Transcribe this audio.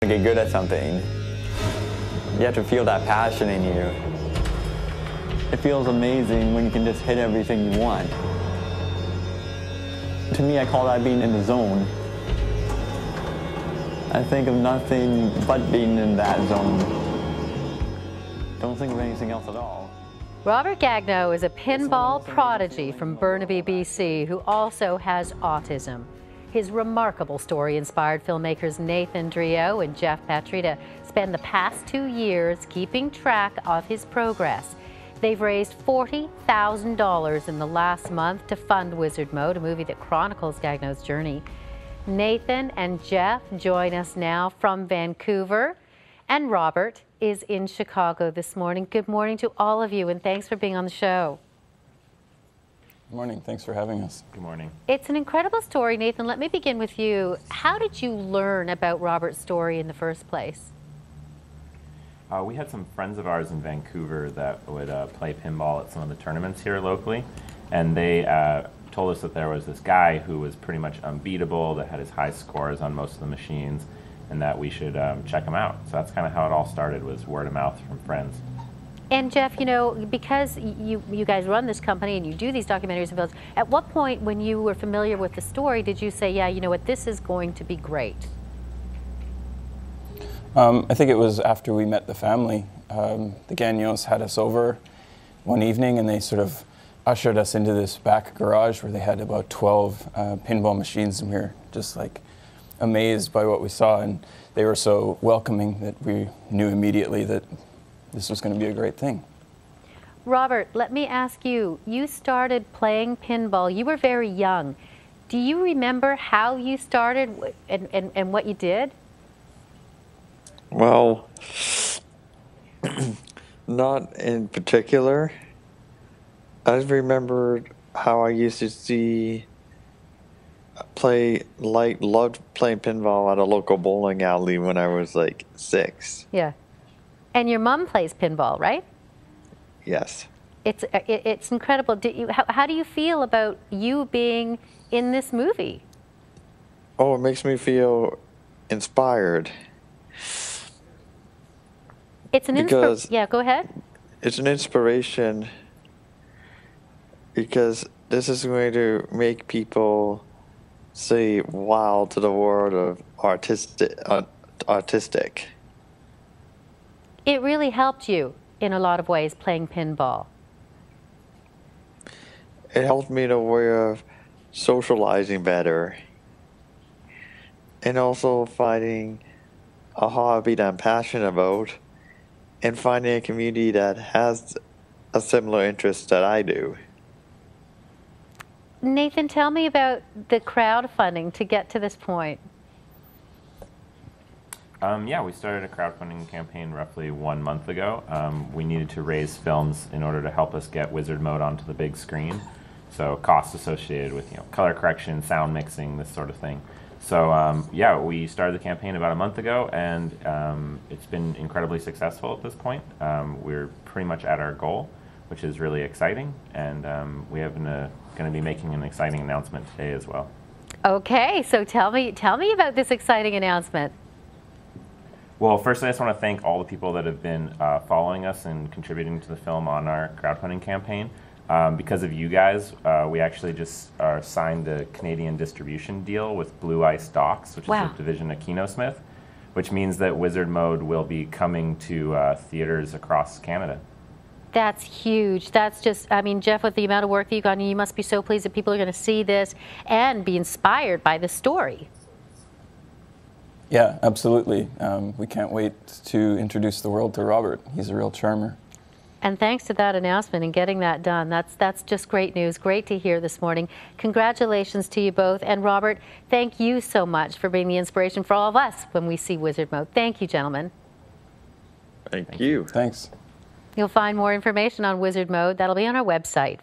To get good at something, you have to feel that passion in you. It feels amazing when you can just hit everything you want. To me, I call that being in the zone. I think of nothing but being in that zone. Don't think of anything else at all. Robert Gagno is a pinball prodigy from Burnaby, BC, who also has autism. His remarkable story inspired filmmakers Nathan Drillot and Jeff Petry to spend the past 2 years keeping track of his progress. They've raised $40,000 in the last month to fund Wizard Mode, a movie that chronicles Gagno's journey. Nathan and Jeff join us now from Vancouver, and Robert is in Chicago this morning. Good morning to all of you, and thanks for being on the show. Good morning. Thanks for having us. Good morning. It's an incredible story. Nathan, let me begin with you. How did you learn about Robert's story in the first place? We had some friends of ours in Vancouver that would play pinball at some of the tournaments here locally, and they told us that there was this guy who was pretty much unbeatable, that had his high scores on most of the machines, and that we should check him out. So that's kind of how it all started, was word of mouth from friends. And Jeff, you know, because you guys run this company and you do these documentaries and films, at what point when you were familiar with the story did you say, yeah, you know what, this is going to be great? I think it was after we met the family. The Gagnos had us over one evening and they sort of ushered us into this back garage where they had about 12 pinball machines, and we were just like amazed by what we saw, and they were so welcoming that we knew immediately that this was going to be a great thing. Robert, let me ask you, you started playing pinball, you were very young. Do you remember how you started and what you did? Well, not in particular. I just remembered how I used to loved playing pinball at a local bowling alley when I was like 6. Yeah. And your mom plays pinball, right? Yes. It's incredible. How do you feel about you being in this movie? Oh, it makes me feel inspired. It's an inspiration. Yeah, go ahead. It's an inspiration because this is going to make people say wow to the world of artistic. It really helped you in a lot of ways playing pinball. It helped me to way of socializing better and also finding a hobby that I'm passionate about and finding a community that has a similar interest that I do. Nathan, tell me about the crowdfunding to get to this point. Yeah, we started a crowdfunding campaign roughly 1 month ago. We needed to raise films in order to help us get Wizard Mode onto the big screen. So costs associated with color correction, sound mixing, this sort of thing. So yeah, we started the campaign about a month ago, and it's been incredibly successful at this point. We're pretty much at our goal, which is really exciting, and we have going to be making an exciting announcement today as well. Okay, so tell me about this exciting announcement. Well, first I just want to thank all the people that have been following us and contributing to the film on our crowdfunding campaign. Because of you guys, we actually just signed a Canadian distribution deal with Blue Ice Docs, which is a division of Kino-Smith, which means that Wizard Mode will be coming to theaters across Canada. That's huge. That's just, I mean, Jeff, with the amount of work that you've done, you must be so pleased that people are going to see this and be inspired by the story. Yeah, absolutely. We can't wait to introduce the world to Robert. He's a real charmer. And thanks to that announcement and getting that done, that's just great news. Great to hear this morning. Congratulations to you both. And Robert, thank you so much for being the inspiration for all of us when we see Wizard Mode. Thank you, gentlemen. Thank you. Thanks. You'll find more information on Wizard Mode. That'll be on our website,